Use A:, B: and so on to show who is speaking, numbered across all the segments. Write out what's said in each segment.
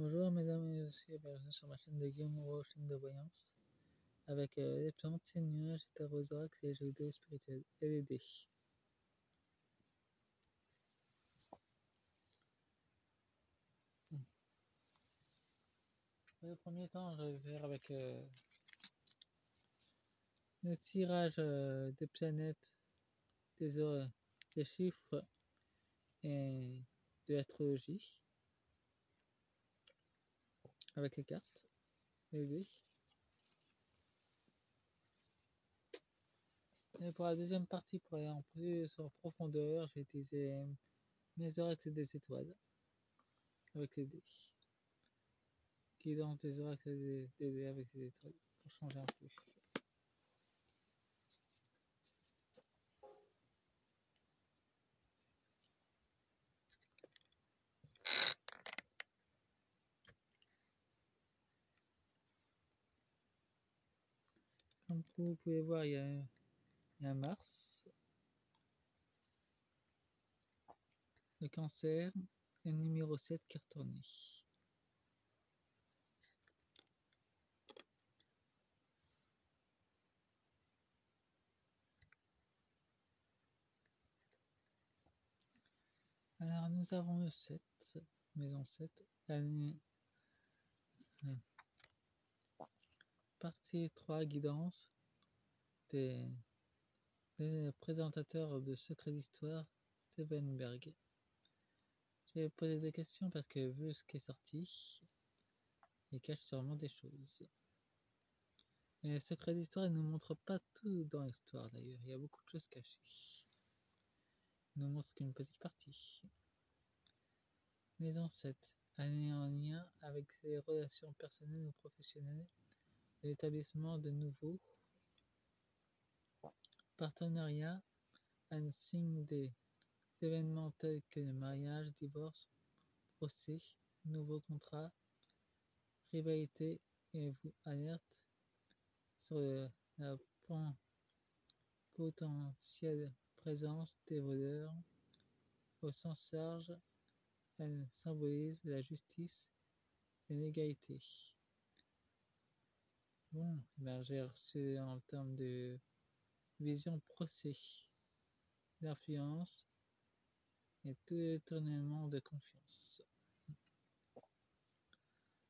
A: Bonjour mesdames et messieurs, bienvenue sur ma chaîne de Guillaume Moreau, chaîne de voyance, avec les plantes, les nuages, les tarosax et les jeux vidéo spirituels et les dés. Dans le premier temps, je vais faire avec le tirage des planètes, des chiffres et de l'astrologie, avec les cartes, les dés. Et pour la deuxième partie, pour aller en plus en profondeur, je vais utiliser mes oracles des étoiles, avec les dés. Guidance des oracles des dés avec les étoiles, pour changer un peu. Comme vous pouvez voir, il y a Mars, le Cancer et le numéro 7 qui est retourné. Alors nous avons le 7, maison 7, partie 3, guidance des présentateurs de Secrets d'Histoire, Stevenberg. Je vais poser des questions parce que vu ce qui est sorti, il cache sûrement des choses. Et les Secrets d'Histoire, ils ne nous montrent pas tout dans l'histoire d'ailleurs, il y a beaucoup de choses cachées. Ils nous montrent qu'une petite partie. Maison 7, année en lien avec ses relations personnelles ou professionnelles, l'établissement de nouveaux partenariats, un signe des événements tels que le mariage, divorce, procès, nouveaux contrats, rivalité et vous alerte sur la potentielle présence des voleurs. Au sens large, elle symbolise la justice et l'égalité. Bon, ben j'ai reçu en termes de vision procès, d'influence et tout détournement de confiance.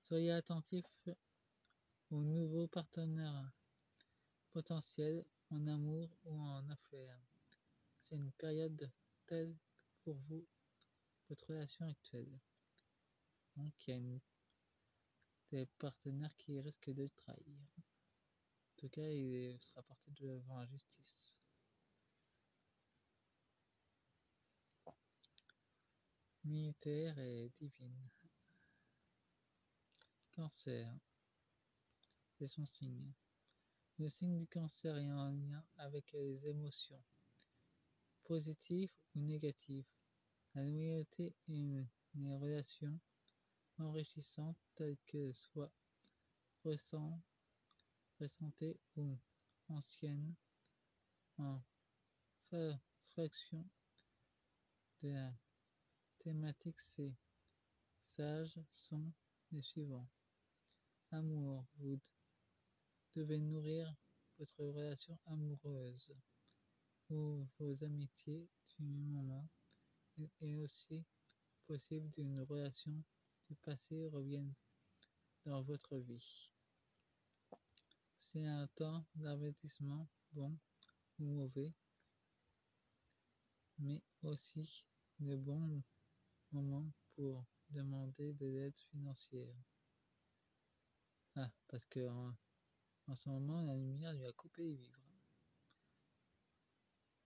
A: Soyez attentifs aux nouveaux partenaires potentiels en amour ou en affaires. C'est une période telle pour vous, votre relation actuelle. Donc il y a des partenaires qui risquent de trahir. En tout cas, il sera porté devant la justice. Militaire et divine. Cancer. C'est son signe. Le signe du cancer est en lien avec les émotions, positives ou négatives, la loyauté et les relations enrichissantes telles que soit ressentées ou anciennes. En fraction de la thématique, ces sages sont les suivants. Amour, vous devez nourrir votre relation amoureuse ou vos amitiés du moment et aussi possible d'une relation du passé revienne dans votre vie. C'est un temps d'investissement bon ou mauvais, mais aussi de bons moments pour demander de l'aide financière. Ah, parce que en ce moment, la lumière lui a coupé les vivres.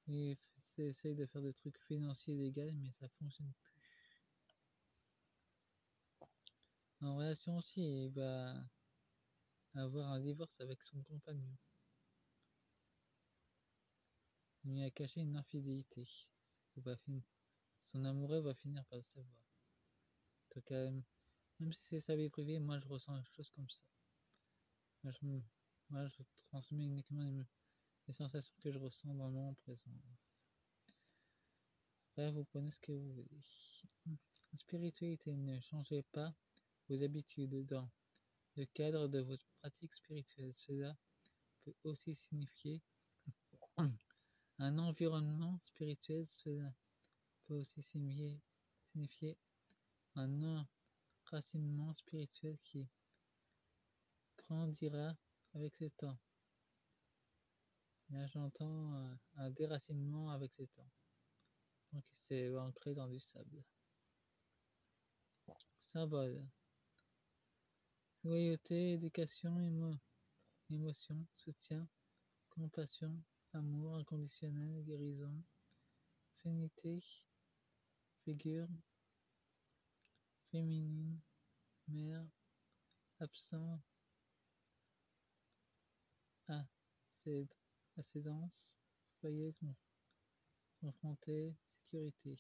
A: Il essaye de faire des trucs financiers légaux, mais ça fonctionne plus. En relation aussi, il va avoir un divorce avec son compagnon. Il lui a caché une infidélité. Son amoureux va finir par le savoir. En tout cas, même si c'est sa vie privée, moi je ressens des choses comme ça. Moi je transmets uniquement les sensations que je ressens dans le moment présent. Après, vous prenez ce que vous voulez. Spiritualité, ne changez pas vos habitudes dans le cadre de votre pratique spirituelle. Cela peut aussi signifier un environnement spirituel. Cela peut aussi signifier un enracinement spirituel qui grandira avec le temps. Là, j'entends un déracinement avec le temps. Donc, il s'est ancré dans du sable. Symbole. Loyauté, éducation, émotion, soutien, compassion, amour inconditionnel, guérison, féminité, figure, féminine, mère, absent, ascendance, foyer, confronté, sécurité.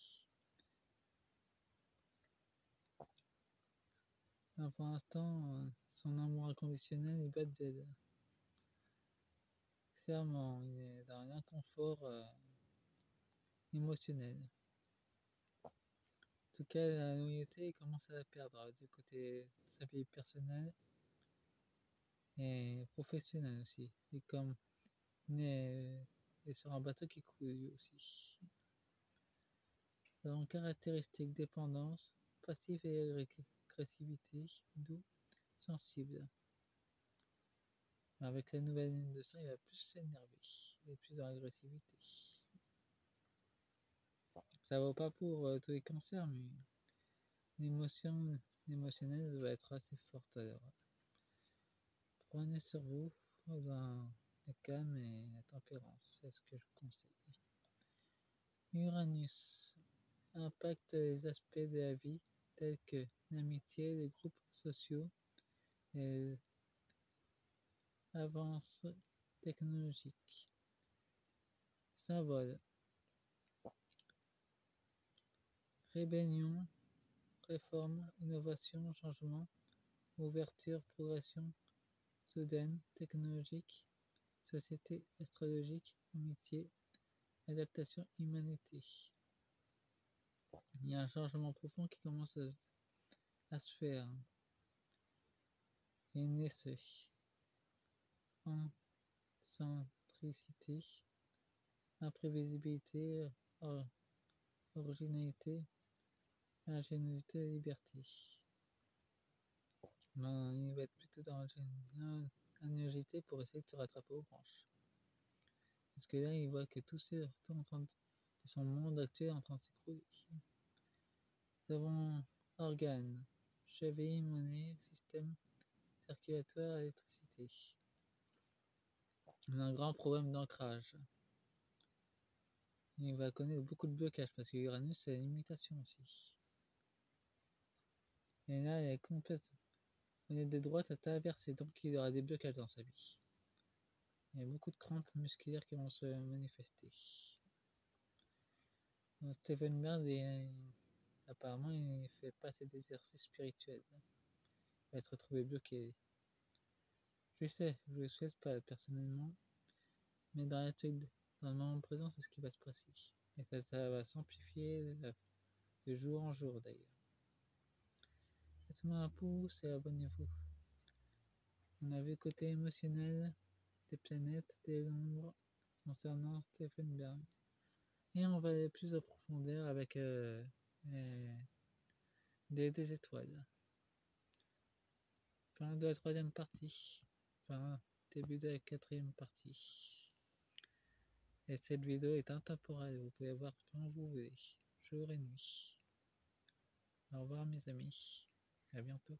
A: Alors pour l'instant, son amour inconditionnel est bas de Z. Clairement, il est dans l'inconfort émotionnel. En tout cas, la loyauté commence à la perdre du côté de sa vie personnelle et professionnelle aussi. Et comme il est sur un bateau qui coule lui aussi. Donc, caractéristiques dépendance, passif et agressivité, doux, sensible. Avec la nouvelle ligne de sang, il va plus s'énerver et plus dans l'agressivité. Ça vaut pas pour tous les cancers, mais l'émotion émotionnelle va être assez forte alors. Prenez sur vous dans le calme et la tempérance, c'est ce que je conseille. Uranus impacte les aspects de la vie tels que l'amitié, les groupes sociaux et les avances technologiques. Symbole. Rébellion, réforme, innovation, changement, ouverture, progression, soudaine, technologique, société, astrologique, amitié, adaptation, humanité. Il y a un changement profond qui commence à se faire. Et une essai. Centricité, imprévisibilité, originalité, ingéniosité et liberté. Ben, il va être plutôt dans l'ingéniosité pour essayer de se rattraper aux branches. Parce que là, il voit que tout est en train de son monde actuel est en train de s'écrouler. Nous avons organes, cheville, monnaie, système circulatoire, électricité. On a un grand problème d'ancrage. Il va connaître beaucoup de blocages parce que Uranus c'est la limitation aussi. Et là, il est complètement. On est de droite à traverser, donc il aura des blocages dans sa vie. Il y a beaucoup de crampes musculaires qui vont se manifester. Donc, Stephen Bern, apparemment, il fait pas ses exercices spirituels. Il va se retrouver bloqué. Je le souhaite pas personnellement, mais dans le moment présent, c'est ce qui va se passer. Et ça va s'amplifier de jour en jour d'ailleurs. Laissez-moi un pouce et abonnez-vous. On a vu le côté émotionnel des planètes, des ombres concernant Stephen Bern. Et on va aller plus en profondeur avec des étoiles. Fin de la troisième partie. Enfin, début de la quatrième partie. Et cette vidéo est intemporelle, vous pouvez voir quand vous voulez, jour et nuit. Au revoir mes amis, à bientôt.